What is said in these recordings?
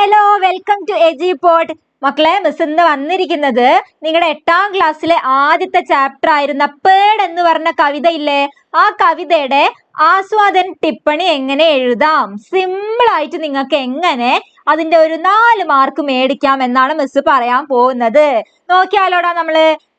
Hello welcome to എജിപോഡ്. മക്കളെ, miss ഇന്ന് വന്നിരിക്കുന്നത് നിങ്ങളുടെ 8ാം ക്ലാസ്സിലെ ആദ്യത്തെ ചാപ്റ്റർ ആയിരുന്ന പേഡ് എന്ന് പറഞ്ഞ കവിത ഇല്ലേ, ആ കവിതയുടെ ആസ്വാദൻ ടിപ്പണി എങ്ങനെ എഴുതാം, സിമ്പിൾ ആയിട്ട് നിങ്ങൾക്ക് എങ്ങനെ അതിന്റെ ഒരു 4 മാർക്ക് മേടിക്കാം എന്നാണ് മിസ് പറയാൻ പോകുന്നത്. നോക്കിയാലോടാ,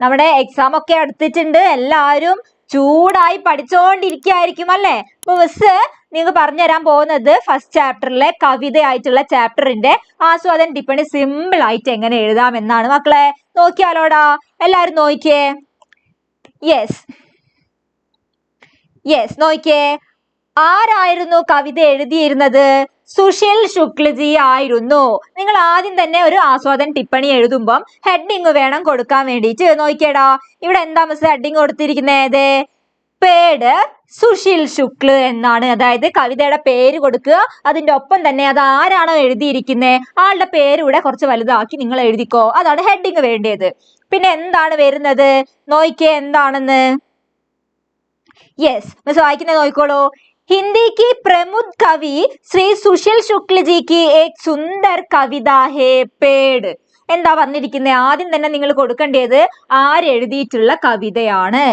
നമ്മുടെ എക്സാം ഒക്കെ അടുത്തിട്ടുണ്ട്, എല്ലാവരും ചൂടായി പഠിച്ചോണ്ടിരിക്കുകയായിരിക്കും അല്ലേ. അപ്പൊ മിസ് നിങ്ങൾക്ക് പറഞ്ഞു തരാൻ പോകുന്നത് ഫസ്റ്റ് ചാപ്റ്ററിലെ കവിതയായിട്ടുള്ള ചാപ്റ്ററിന്റെ ആസ്വാദൻ ടിപ്പണി സിമ്പിൾ ആയിട്ട് എങ്ങനെ എഴുതാം എന്നാണ്. മക്കളെ നോക്കിയാലോടാ, എല്ലാരും നോക്കിയേ. യെസ് നോക്കിയേ, ആരായിരുന്നു കവിത എഴുതിയിരുന്നത്? സുശീൽ ശുക്ലജി ആയിരുന്നു. നിങ്ങൾ ആദ്യം തന്നെ ഒരു ആസ്വാദൻ ടിപ്പണി എഴുതുമ്പം ഹെഡിങ് വേണം കൊടുക്കാൻ വേണ്ടിയിട്ട്. നോക്കിയേടാ, ഇവിടെ എന്താ മിസ് ഹെഡിങ് കൊടുത്തിരിക്കുന്നത്? പേഡ് സുശീൽ ശുക്ല് എന്നാണ്. അതായത് കവിതയുടെ പേര് കൊടുക്കുക, അതിന്റെ ഒപ്പം തന്നെ അത് ആരാണോ എഴുതിയിരിക്കുന്നത് ആളുടെ പേര് കൂടെ കുറച്ച് വലുതാക്കി നിങ്ങൾ എഴുതിക്കോ. അതാണ് ഹെഡിങ് വേണ്ടത്. പിന്നെ എന്താണ് വരുന്നത് നോക്കിയേ, എന്താണെന്ന്. യെസ് മിസ് വായിക്കുന്നത് നോക്കിക്കോളൂ. हिंदी की प्रमुख कवि श्री सुशील शुक्ल जी की एक सुंदर कविता है पेड़. എന്താ വന്നിരിക്കുന്നത്? ആദ്യം തന്നെ നിങ്ങൾ കൊടുക്കേണ്ടത് ആരെഴുതിയിട്ടുള്ള കവിതയാണ്,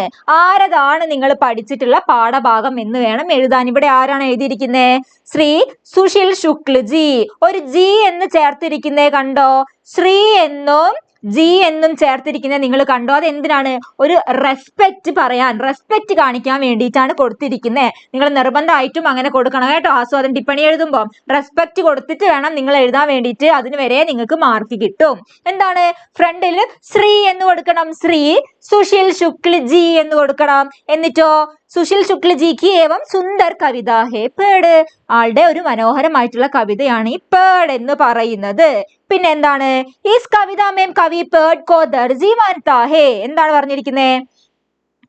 ആരതാണ് നിങ്ങൾ പഠിച്ചിട്ടുള്ള പാഠഭാഗം എന്ന് വേണം എഴുതാൻ. ഇവിടെ ആരാണ് എഴുതിയിരിക്കുന്നത്? ശ്രീ സുശീൽ ശുക്ല ജി. ഒരു ജി എന്ന് ചേർത്തിരിക്കുന്നത് കണ്ടോ? ശ്രീ എന്നും ജി എന്നും ചേർത്തിരിക്കുന്നത് നിങ്ങൾ കണ്ടോ? അത് എന്തിനാണ്? ഒരു റെസ്പെക്ട് പറയാൻ, റെസ്പെക്ട് കാണിക്കാൻ വേണ്ടിയിട്ടാണ് കൊടുത്തിരിക്കുന്നത്. നിങ്ങൾ നിർബന്ധമായിട്ടും അങ്ങനെ കൊടുക്കണം കേട്ടോ. ആസ്വാദൻ ടിപ്പണി എഴുതുമ്പോൾ റെസ്പെക്ട് കൊടുത്തിട്ട് വേണം നിങ്ങൾ എഴുതാൻ വേണ്ടിയിട്ട്. അതിന് വരെ നിങ്ങൾക്ക് മാർക്ക് കിട്ടും. എന്താണ്? ഫ്രണ്ടിൽ ശ്രീ എന്ന് കൊടുക്കണം, ശ്രീ സുശീൽ ശുക്ല ജി എന്ന് കൊടുക്കണം. എന്നിട്ടോ സുശീൽ ശുക്ല ജിക്ക് ഏവം സുന്ദർ കവിത ഹേ പേട്. ആളുടെ ഒരു മനോഹരമായിട്ടുള്ള കവിതയാണ് ഈ പേട് എന്ന് പറയുന്നത്. പിന്നെ എന്താണ്? ഈസ് കവിത മേം കവി പേട് കോ ദർജി മാനതാ ഹേ. എന്താണ് പറഞ്ഞിരിക്കുന്നത്?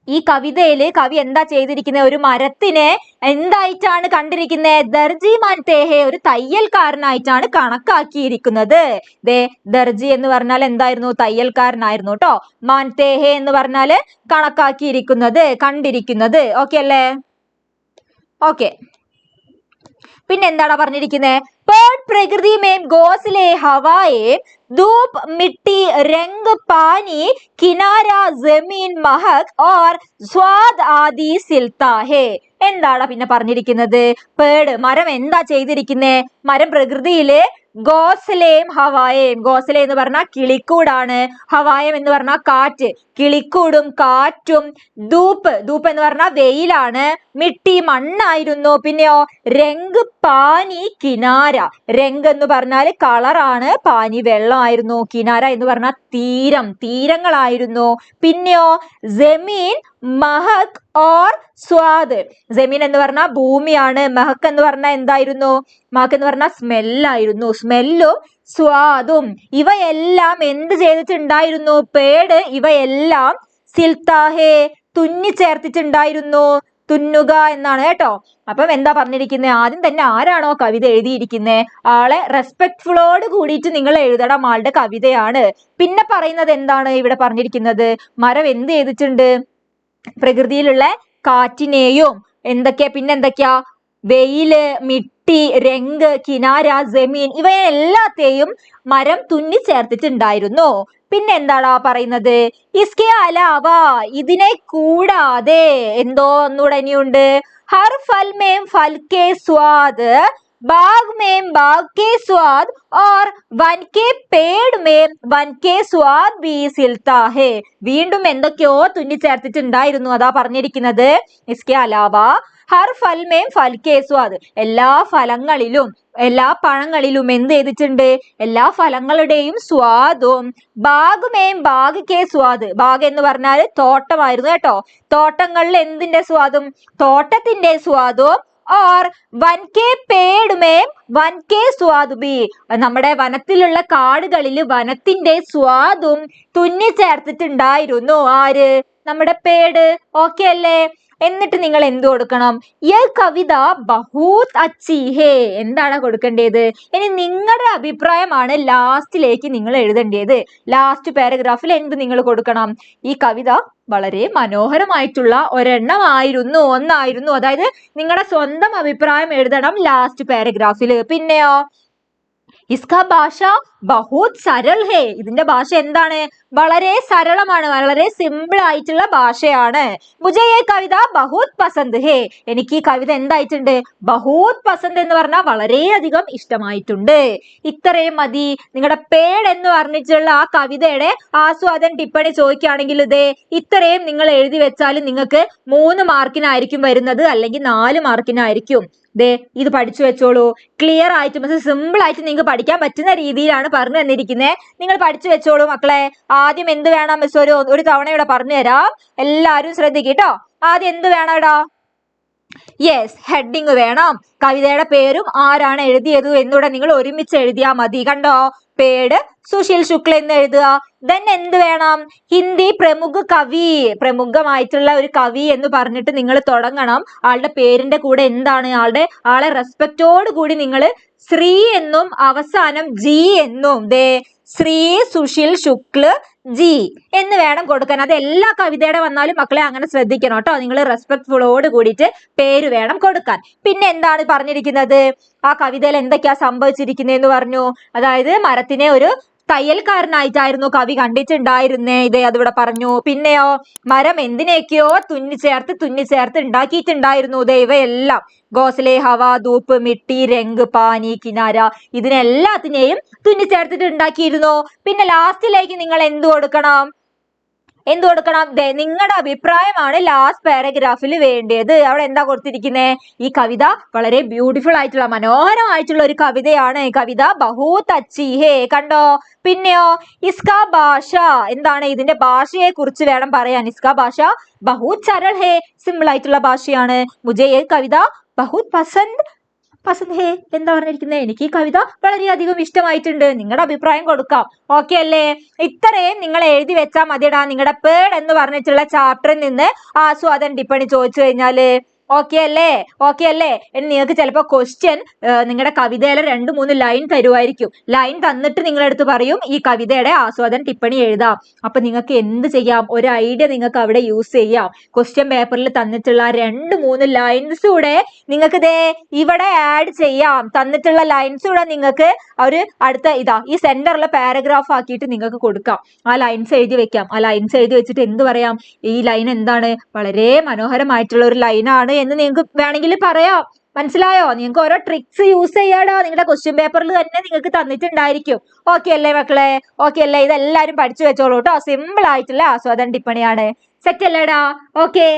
ഈ കവിതയില് കവി എന്താ ചെയ്തിരിക്കുന്നത്? ഒരു മരത്തിനെ എന്തായിട്ടാണ് കണ്ടിരിക്കുന്നത്? ദർജി മാനതേഹേ, ഒരു തയ്യൽക്കാരനായിട്ടാണ് കണക്കാക്കിയിരിക്കുന്നത്. ദർജി എന്ന് പറഞ്ഞാൽ എന്തായിരുന്നു? തയ്യൽക്കാരനായിരുന്നു കേട്ടോ. മാനതേഹേ എന്ന് പറഞ്ഞാല് കണക്കാക്കിയിരിക്കുന്നത്, കണ്ടിരിക്കുന്നത്. ഓക്കെ അല്ലേ? ഓക്കെ. പിന്നെ എന്താണ് പറഞ്ഞിരിക്കുന്നത്? पेड़ प्रकृति में घोंसले हवाएं धूप मिट्टी रंग पानी किनारा जमीन महक और स्वाद आदि सिलता है. എന്താണ് പിന്നെ പറഞ്ഞിരിക്കുന്നത്? പേട് മരം എന്താ ചെയ്തിരിക്കുന്നത്? മരം പ്രകൃതിയില് ഗോസലേം ഹവായേം, ഗോസല എന്ന് പറഞ്ഞാൽ കിളിക്കൂടാണ്, ഹവായം എന്ന് പറഞ്ഞാൽ കാറ്റ്, കിളിക്കൂടും കാറ്റും, ധൂപ്പ്, ധൂപ്പ് എന്ന് പറഞ്ഞാൽ വെയിലാണ്, മിട്ടി മണ്ണായിരുന്നു, പിന്നെയോ രംഗ് പാനി കിനാര, രംഗ് എന്ന് പറഞ്ഞാൽ കളറാണ്, പാനി വെള്ളമായിരുന്നു, കിനാര എന്ന് പറഞ്ഞാൽ തീരം, തീരങ്ങളായിരുന്നു, പിന്നെയോ ജമീൻ മഹക് ഓർ സ്വാദ്, ജമീൻ എന്ന് പറഞ്ഞാൽ ഭൂമിയാണ്, മഹക് എന്ന് പറഞ്ഞാൽ എന്തായിരുന്നു? മഹക് എന്ന് പറഞ്ഞാൽ സ്മെല്ലായിരുന്നു, സ്മെല്ലും സ്വാദും. ഇവയെല്ലാം എന്ത് ചെയ്തിട്ടുണ്ടായിരുന്നു? പേട് ഇവയെല്ലാം സിൽത്താഹേ, തുന്നി ചേർത്തിട്ടുണ്ടായിരുന്നു. തുന്നുക എന്നാണ് കേട്ടോ. അപ്പം എന്താ പറഞ്ഞിരിക്കുന്നത്? ആദ്യം തന്നെ ആരാണോ കവിത എഴുതിയിരിക്കുന്നത് ആളെ റെസ്പെക്ട്ഫുള്ളോട് കൂടിയിട്ട് നിങ്ങൾ എഴുതണം, ആളുടെ കവിതയാണ്. പിന്നെ പറയുന്നത് എന്താണ് ഇവിടെ പറഞ്ഞിരിക്കുന്നത്? മരം എന്ത് ചെയ്തിട്ടുണ്ട്? പ്രകൃതിയിലുള്ള കാറ്റിനെയും പിന്നെന്തൊക്കെയാ? വെയില്, മിട്ടി, രംഗ്, കിനാര, ജമീൻ ഇവയെല്ലാത്തെയും മരം തുന്നി ചേർത്തിട്ടുണ്ടായിരുന്നു. പിന്നെ എന്താണ് പറയുന്നത്? ഇസ്കെ അലാവ, ഇതിനെ കൂടാതെ എന്തോ ഒന്നുകൂടെ ഇനിയുണ്ട്. ഹർ ഫൽ മേം ഫൽ കെ സ്വാദ്, ബാഗ് മേം ബാഗ് കെ സ്വാദ് और वन के पेड़ में वन के स्वाद भी सिलता है. വീണ്ടും എന്തൊക്കെയോ തുന്നി ചേർത്തിട്ടുണ്ടായിരുന്നു, അതാ പറഞ്ഞിരിക്കുന്നത്. ഇസ്കെ അലാവ ഹർ ഫൽ മേം ഫൽ കെ സ്വാദ്, എല്ലാ ഫലങ്ങളിലും എല്ലാ പഴങ്ങളിലും എന്ത് ചെയ്തിട്ടുണ്ട്? എല്ലാ ഫലങ്ങളുടെയും സ്വാദും. ബാഗ് മേം ബാഗ് കെ സ്വാദ്, ബാഗ് എന്ന് പറഞ്ഞാൽ തോട്ടമായിരുന്നു കേട്ടോ. തോട്ടങ്ങളിൽ എന്തിന്റെ സ്വാദും? തോട്ടത്തിന്റെ സ്വാദും. और वन के पेड़ में वन के स्वाद भी, നമ്മുടെ വനത്തിലുള്ള കാടുകളിൽ വനത്തിന്റെ സ്വാദും തുന്നി ചേർത്തിട്ടുണ്ടായിരുന്നു. ആര്? നമ്മുടെ പേട്. ഓക്കെ അല്ലേ? എന്നിട്ട് നിങ്ങൾ എന്ത് കൊടുക്കണം? ഈ കവിത ബഹൂത് അച്ചി ഹേ, എന്താണ് കൊടുക്കേണ്ടത്? ഇനി നിങ്ങളുടെ അഭിപ്രായമാണ് ലാസ്റ്റിലേക്ക് നിങ്ങൾ എഴുതേണ്ടത്. ലാസ്റ്റ് പാരഗ്രാഫിൽ എന്ത് നിങ്ങൾ കൊടുക്കണം? ഈ കവിത വളരെ മനോഹരമായിട്ടുള്ള ഒന്നായിരുന്നു. അതായത് നിങ്ങളുടെ സ്വന്തം അഭിപ്രായം എഴുതണം ലാസ്റ്റ് പാരഗ്രാഫിൽ. പിന്നെയോ ഇസ്കാ ഭാഷ ബഹുത് സരൾ ഹേ. ഇതിന്റെ ഭാഷ എന്താണ്? വളരെ സരളമാണ്, വളരെ സിമ്പിൾ ആയിട്ടുള്ള ഭാഷയാണ്. മുझे ये കവിത ബഹുത് പസന്ത് ഹേ. എനിക്ക് ഈ കവിത എന്തായിട്ടുണ്ട്? ബഹുത് പസന്ത് എന്ന് പറഞ്ഞാൽ വളരെയധികം ഇഷ്ടമായിട്ടുണ്ട്. ഇത്രയും മതി. നിങ്ങളുടെ പേട് എന്ന് പറഞ്ഞിട്ടുള്ള ആ കവിതയുടെ ആസ്വാദൻ ടിപ്പണി ചോദിക്കുകയാണെങ്കിൽ ഇതേ ഇത്രയും നിങ്ങൾ എഴുതി വെച്ചാലും നിങ്ങൾക്ക് 3 മാർക്കിനായിരിക്കും വരുന്നത്, അല്ലെങ്കിൽ 4 മാർക്കിനായിരിക്കും. ദേ ഇത് പഠിച്ചു വെച്ചോളൂ. ക്ലിയർ ആയിട്ട് സിമ്പിൾ ആയിട്ട് നിങ്ങൾക്ക് പഠിക്കാൻ പറ്റുന്ന രീതിയിലാണ് പറഞ്ഞു തന്നിരിക്കുന്നത്. നിങ്ങൾ പഠിച്ചു വെച്ചോളൂ മക്കളെ. ആദ്യം എന്ത് വേണം മിസ് ഒരു തവണ ഇവിടെ പറഞ്ഞു തരാം. എല്ലാവരും ശ്രദ്ധിക്കട്ടോ. ആദ്യം എന്ത് വേണം ഇടാ? യെസ്, ഹെഡിങ് വേണം. കവിതയുടെ പേരും ആരാണ് എഴുതിയത് എന്നൂടെ നിങ്ങൾ ഒരുമിച്ച് എഴുതിയാൽ മതി. കണ്ടോ? പേട് സുശീൽ ശുക്ല എന്ന് എഴുതുക. ദെൻ എന്ത് വേണം? ഹിന്ദി പ്രമുഖ കവി, പ്രമുഖമായിട്ടുള്ള ഒരു കവി എന്ന് പറഞ്ഞിട്ട് നിങ്ങൾ തുടങ്ങണം. ആളുടെ പേരിന്റെ കൂടെ എന്താണ്? ആളെ റെസ്പെക്റ്റോട് കൂടി നിങ്ങൾ ശ്രീ എന്നും അവസാനം ജി എന്നും ശ്രീ സുശീൽ ശുക്ല ജി എന്ന് വേണം കൊടുക്കാൻ. അത് എല്ലാ കവിതയുടെ വന്നാലും മക്കളെ അങ്ങനെ ശ്രദ്ധിക്കണം കേട്ടോ. നിങ്ങൾ റെസ്പെക്ട്ഫുള്ളോട് കൂടിയിട്ട് പേര് വേണം കൊടുക്കാൻ. പിന്നെ എന്താണ് പറഞ്ഞിരിക്കുന്നത്? ആ കവിതയിൽ എന്തൊക്കെയാ സംഭവിച്ചിരിക്കുന്നതെന്ന് പറഞ്ഞു. അതായത് മരത്തിനെ ഒരു തയ്യൽക്കാരനായിട്ടായിരുന്നു കവി കണ്ടിട്ടുണ്ടായിരുന്നേ. അതിവിടെ പറഞ്ഞു. പിന്നെയോ മരം എന്തിനെയൊക്കെയോ തുന്നിച്ചേർത്ത് ഉണ്ടാക്കിയിട്ടുണ്ടായിരുന്നു. ഇവയെല്ലാം ഗോസലെ, ഹവ, ധൂപ്പ്, മിട്ടി, രംഗ്, പാനി, കിനാര ഇതിനെല്ലാത്തിനെയും തുന്നിച്ചേർത്തിട്ട് ഉണ്ടാക്കിയിരുന്നു. പിന്നെ ലാസ്റ്റിലേക്ക് നിങ്ങൾ എന്ത് കൊടുക്കണം? നിങ്ങളുടെ അഭിപ്രായമാണ് ലാസ്റ്റ് പാരഗ്രാഫിൽ വേണ്ടത്. അവിടെ എന്താ കൊടുത്തിരിക്കുന്നത്? ഈ കവിത വളരെ ബ്യൂട്ടിഫുൾ ആയിട്ടുള്ള മനോഹരമായിട്ടുള്ള ഒരു കവിതയാണ്. കവിത ബഹുത് അച്ചി ഹേ. കണ്ടോ? പിന്നെയോ ഇസ്കാ ഭാഷ എന്താണ്? ഇതിന്റെ ഭാഷയെ കുറിച്ച് വേണം പറയാൻ. ഇസ്കാ ഭാഷ ബഹുത് സരൾ ഹേ, സിമ്പിൾ ആയിട്ടുള്ള ഭാഷയാണ്. മുझे ये കവിത ബഹുത് പസന്ത് ഹേ. എന്താ പറഞ്ഞിരിക്കുന്നത്? എനിക്ക് ഈ കവിത വളരെയധികം ഇഷ്ടമായിട്ടുണ്ട്. നിങ്ങളുടെ അഭിപ്രായം കൊടുക്കാം. ഓക്കെ അല്ലേ? ഇത്രയും നിങ്ങൾ എഴുതി വെച്ചാൽ മതിയടാ. നിങ്ങളുടെ പേട് എന്ന് പറഞ്ഞിട്ടുള്ള ചാപ്റ്ററിൽ നിന്ന് ആസ്വാദൻ ടിപ്പണി ചോദിച്ചു കഴിഞ്ഞാല് ഓക്കെ അല്ലേ? ഇനി നിങ്ങൾക്ക് ചിലപ്പോൾ ക്വസ്റ്റ്യൻ നിങ്ങളുടെ കവിതയിലെ 2-3 ലൈൻ തരുമായിരിക്കും. ലൈൻ തന്നിട്ട് നിങ്ങളെടുത്ത് പറയും ഈ കവിതയുടെ ആസ്വാദൻ ടിപ്പണി എഴുതാം. അപ്പൊ നിങ്ങൾക്ക് എന്ത് ചെയ്യാം? ഒരു ഐഡിയ നിങ്ങൾക്ക് അവിടെ യൂസ് ചെയ്യാം. ക്വസ്റ്റ്യൻ പേപ്പറിൽ തന്നിട്ടുള്ള 2-3 ലൈൻസ് കൂടെ നിങ്ങൾക്ക് ഇവിടെ ആഡ് ചെയ്യാം. തന്നിട്ടുള്ള ലൈൻസ് കൂടെ നിങ്ങൾക്ക് ഒരു അടുത്ത ഈ സെന്ററിലെ പാരഗ്രാഫ് ആക്കിയിട്ട് നിങ്ങൾക്ക് കൊടുക്കാം. ആ ലൈൻസ് എഴുതി വെക്കാം. ആ ലൈൻസ് എഴുതി വെച്ചിട്ട് എന്ത് പറയാം? ഈ ലൈൻ എന്താണ്? വളരെ മനോഹരമായിട്ടുള്ള ഒരു ലൈനാണ് എന്ന് നിങ്ങൾക്ക് വേണമെങ്കിൽ പറയാം. മനസ്സിലായോ? നിങ്ങൾക്ക് ഓരോ ട്രിക്സ് യൂസ് ചെയ്യാടാ. നിങ്ങളുടെ ക്വസ്റ്റ്യൻ പേപ്പറിൽ തന്നെ നിങ്ങൾക്ക് തന്നിട്ടുണ്ടായിരിക്കും. ഓക്കെ അല്ലേ മക്കളെ? ഓക്കെ അല്ലേ? ഇതെല്ലാരും പഠിച്ചു വെച്ചോളൂ കേട്ടോ. സിമ്പിൾ ആയിട്ടുള്ള ആസ്വാദന ടിപ്പണിയാണ്. സെറ്റ് അല്ലേടാ? ഓക്കെ.